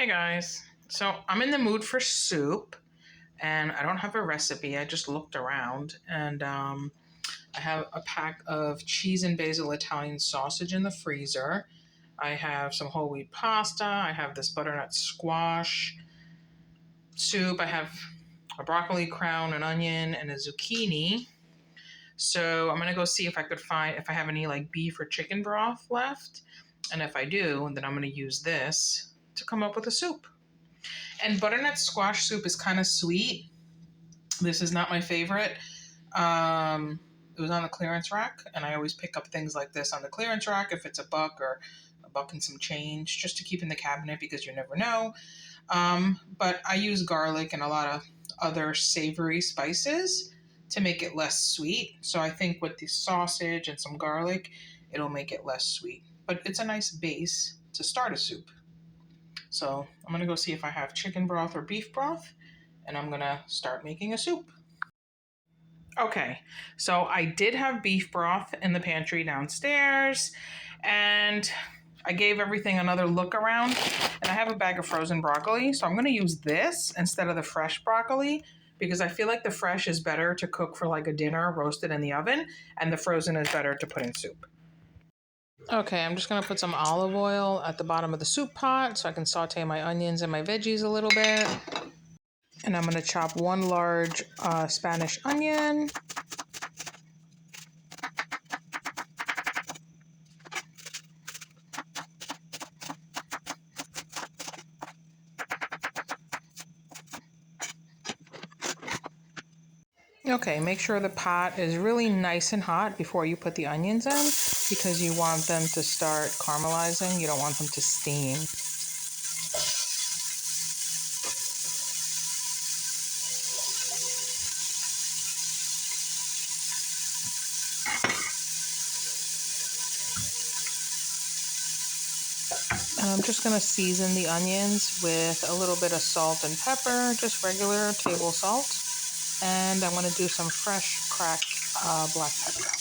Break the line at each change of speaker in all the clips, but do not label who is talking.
Hey guys, so I'm in the mood for soup and I don't have a recipe. I just looked around and I have a pack of cheese and basil Italian sausage in the freezer. I have some whole wheat pasta. I have this butternut squash soup. I have a broccoli crown, an onion, and a zucchini. So I'm gonna go see if I could find if I have any like beef or chicken broth left. And if I do, then I'm gonna use this to come up with a soup. And butternut squash soup is kind of sweet. This is not my favorite. It was on the clearance rack, and I always pick up things like this on the clearance rack if it's a buck or a buck and some change, just to keep in the cabinet because you never know. But I use garlic and a lot of other savory spices to make it less sweet. So I think with the sausage and some garlic, it'll make it less sweet. But it's a nice base to start a soup. So I'm gonna go see if I have chicken broth or beef broth, and I'm gonna start making a soup. Okay, so I did have beef broth in the pantry downstairs, and I gave everything another look around, and I have a bag of frozen broccoli, so I'm gonna use this instead of the fresh broccoli because I feel like the fresh is better to cook for like a dinner roasted in the oven, and the frozen is better to put in soup. Okay, I'm just gonna put some olive oil at the bottom of the soup pot so I can saute my onions and my veggies a little bit. And I'm gonna chop one large Spanish onion. Okay, make sure the pot is really nice and hot before you put the onions in because you want them to start caramelizing. You don't want them to steam. And I'm just going to season the onions with a little bit of salt and pepper, just regular table salt. And I'm going to do some fresh cracked black pepper.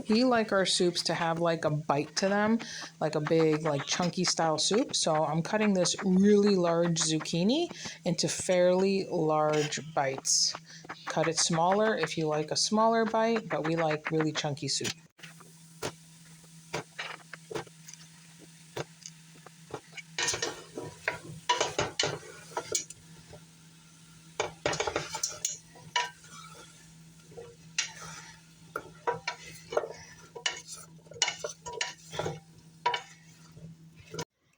We like our soups to have like a bite to them, like a big, like chunky style soup. So I'm cutting this really large zucchini into fairly large bites. Cut it smaller if you like a smaller bite, but we like really chunky soup.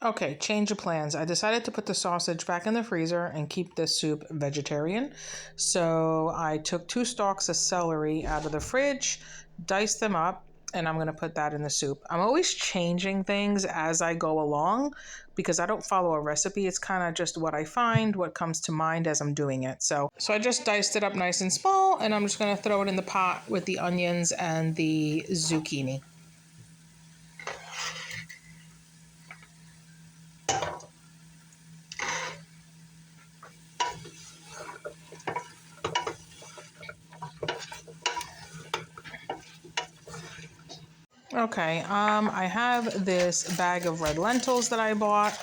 Okay, change of plans. I decided to put the sausage back in the freezer and keep this soup vegetarian. So I took 2 stalks of celery out of the fridge, diced them up, and I'm going to put that in the soup. I'm always changing things as I go along because I don't follow a recipe. It's kind of just what I find, what comes to mind as I'm doing it. So I just diced it up nice and small, and I'm just going to throw it in the pot with the onions and the zucchini. Okay, I have this bag of red lentils that I bought.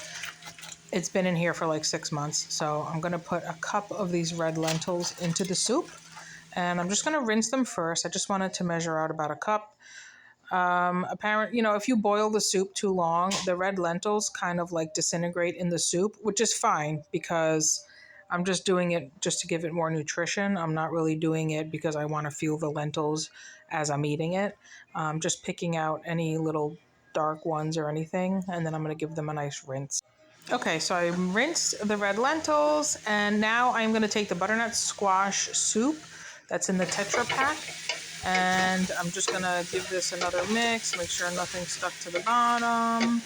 It's been in here for like 6 months, so I'm gonna put a cup of these red lentils into the soup, and I'm just gonna rinse them first. I just wanted to measure out about a cup. If you boil the soup too long, the red lentils kind of like disintegrate in the soup, which is fine because I'm just doing it just to give it more nutrition. I'm not really doing it because I want to feel the lentils as I'm eating it. I'm just picking out any little dark ones or anything, and then I'm going to give them a nice rinse. Okay, so I rinsed the red lentils, and now I'm going to take the butternut squash soup that's in the Tetra Pak, and I'm just going to give this another mix, make sure nothing's stuck to the bottom.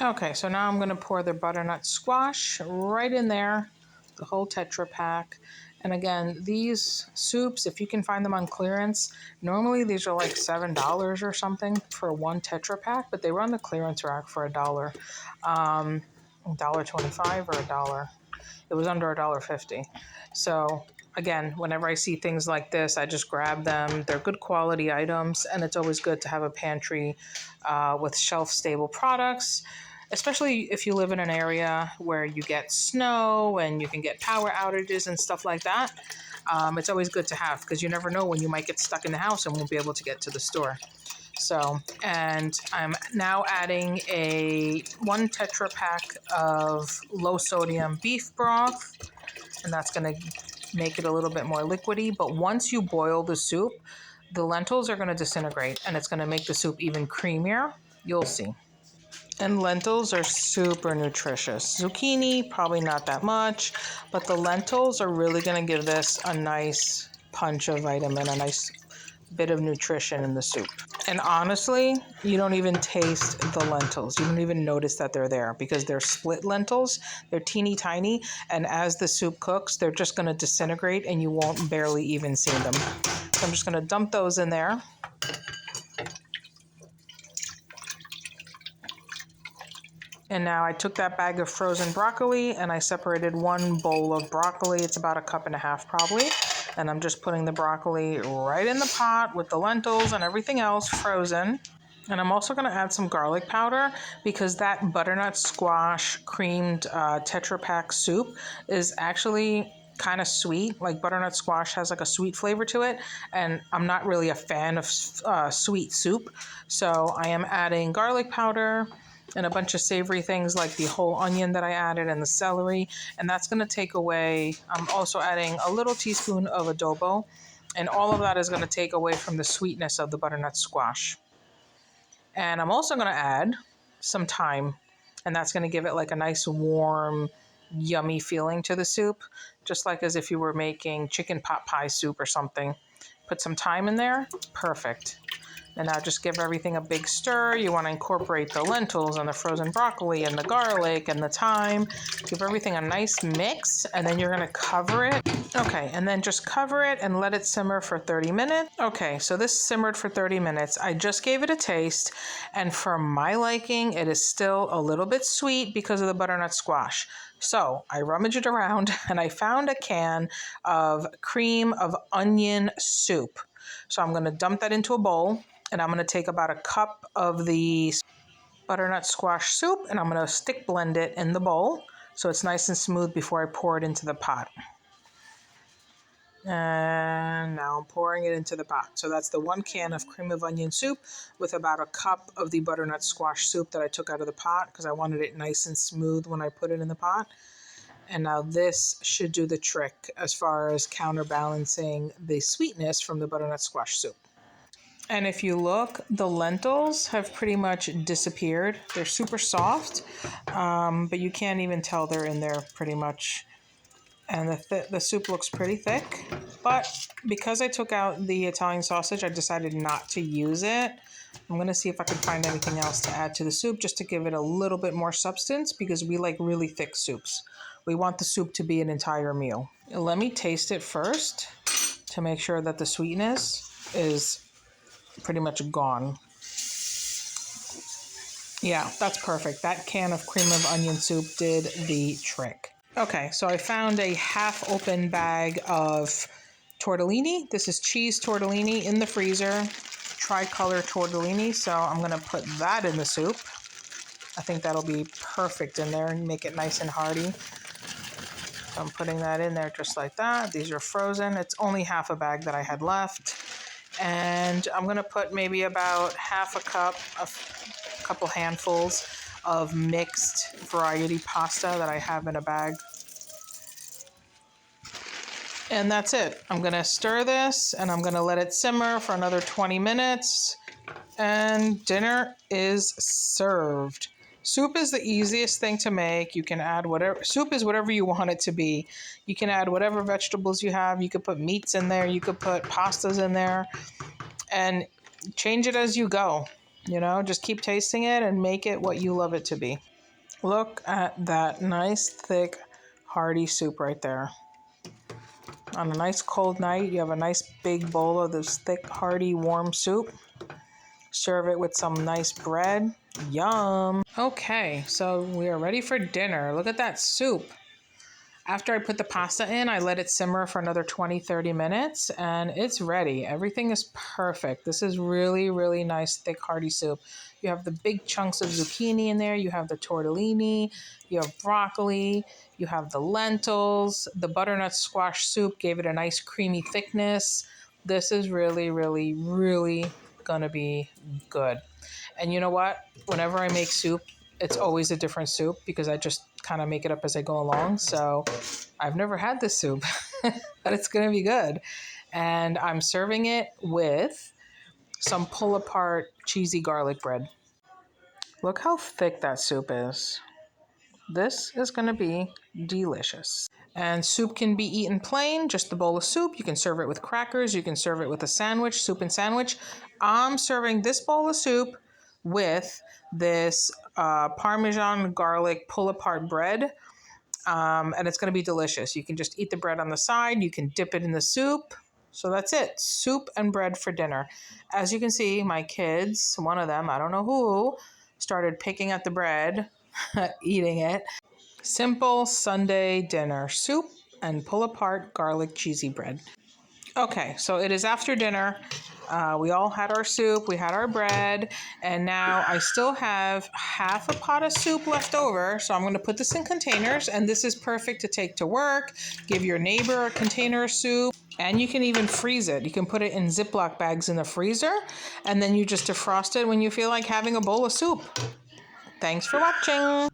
Okay, so now I'm going to pour the butternut squash right in there, the whole Tetra Pak, And again, these soups, if you can find them on clearance, normally these are like $7 or something for one Tetra Pak, but they were on the clearance rack for $1. $1.25 or $1. It was under $1.50. So again, whenever I see things like this, I just grab them. They're good quality items, and it's always good to have a pantry with shelf-stable products, especially if you live in an area where you get snow and you can get power outages and stuff like that. It's always good to have because you never know when you might get stuck in the house and won't be able to get to the store. So, and I'm now adding a 1 Tetra Pak of low sodium beef broth, and that's going to make it a little bit more liquidy. But once you boil the soup, the lentils are going to disintegrate, and it's going to make the soup even creamier. You'll see. And lentils are super nutritious. Zucchini, probably not that much, but the lentils are really going to give this a nice punch of vitamin, a nice bit of nutrition in the soup. And honestly, you don't even taste the lentils. You don't even notice that they're there because they're split lentils. They're teeny tiny, and as the soup cooks, they're just going to disintegrate and you won't barely even see them. So I'm just going to dump those in there. And now I took that bag of frozen broccoli and I separated 1 bowl of broccoli. It's about 1.5 cups probably. And I'm just putting the broccoli right in the pot with the lentils and everything else frozen. And I'm also going to add some garlic powder because that butternut squash creamed Tetra Pak soup is actually kind of sweet. Like butternut squash has like a sweet flavor to it, and I'm not really a fan of sweet soup. So I am adding garlic powder and a bunch of savory things like the whole onion that I added and the celery, and that's going to take away. I'm also adding a little teaspoon of adobo, and all of that is going to take away from the sweetness of the butternut squash. And I'm also going to add some thyme, and that's going to give it like a nice warm, yummy feeling to the soup, just like as if you were making chicken pot pie soup or something. Put some thyme in there, perfect. And now just give everything a big stir. You want to incorporate the lentils and the frozen broccoli and the garlic and the thyme. Give everything a nice mix, and then you're going to cover it. Okay, and then just cover it and let it simmer for 30 minutes. Okay, so this simmered for 30 minutes. I just gave it a taste, and for my liking, it is still a little bit sweet because of the butternut squash. So I rummaged around and I found a can of cream of onion soup. So I'm going to dump that into a bowl. And I'm going to take about 1 cup of the butternut squash soup and I'm going to stick blend it in the bowl so it's nice and smooth before I pour it into the pot. And now I'm pouring it into the pot. So that's the 1 can of cream of onion soup with about 1 cup of the butternut squash soup that I took out of the pot because I wanted it nice and smooth when I put it in the pot. And now this should do the trick as far as counterbalancing the sweetness from the butternut squash soup. And if you look, the lentils have pretty much disappeared. They're super soft, but you can't even tell they're in there pretty much. And the soup looks pretty thick. But because I took out the Italian sausage, I decided not to use it. I'm going to see if I can find anything else to add to the soup just to give it a little bit more substance because we like really thick soups. We want the soup to be an entire meal. Let me taste it first to make sure that the sweetness is pretty much gone. Yeah, that's perfect. That can of cream of onion soup did the trick. Okay, so I found a half open bag of tortellini. This is cheese tortellini in the freezer, tricolor tortellini. So I'm going to put that in the soup. I think that'll be perfect in there and make it nice and hearty. So I'm putting that in there just like that. These are frozen. It's only half a bag that I had left. And I'm going to put maybe about 1/2 cup, a couple handfuls of mixed variety pasta that I have in a bag. And that's it. I'm going to stir this and I'm going to let it simmer for another 20 minutes. And dinner is served. Soup is the easiest thing to make. You can add whatever, soup is whatever you want it to be. You can add whatever vegetables you have. You could put meats in there. You could put pastas in there and change it as you go. You know, just keep tasting it and make it what you love it to be. Look at that nice, thick, hearty soup right there. on a nice cold night, you have a nice big bowl of this thick, hearty, warm soup. Serve it with some nice bread. Yum. Okay, so we are ready for dinner. Look at that soup. After I put the pasta in, I let it simmer for another 20-30 minutes, and it's ready. Everything is perfect. This is really, really nice, thick, hearty soup. You have the big chunks of zucchini in there. You have the tortellini. You have broccoli. You have the lentils. The butternut squash soup gave it a nice creamy thickness. This is really, really, really gonna be good. And you know what? Whenever I make soup, it's always a different soup because I just kind of make it up as I go along. So I've never had this soup, but it's going to be good. And I'm serving it with some pull apart cheesy garlic bread. Look how thick that soup is. This is going to be delicious. And soup can be eaten plain, just a bowl of soup. You can serve it with crackers. You can serve it with a sandwich, soup and sandwich. I'm serving this bowl of soup with this Parmesan garlic pull-apart bread, and it's going to be delicious. You can just eat the bread on the side. You can dip it in the soup. So that's it. Soup and bread for dinner. As you can see, my kids, one of them, I don't know who, started picking at the bread, eating it. Simple Sunday dinner, soup and pull-apart garlic cheesy bread. Okay, so it is after dinner. We all had our soup, we had our bread, and now I still have half a pot of soup left over. So I'm going to put this in containers, and this is perfect to take to work, give your neighbor a container of soup, and you can even freeze it. You can put it in Ziploc bags in the freezer, and then you just defrost it when you feel like having a bowl of soup. Thanks for watching.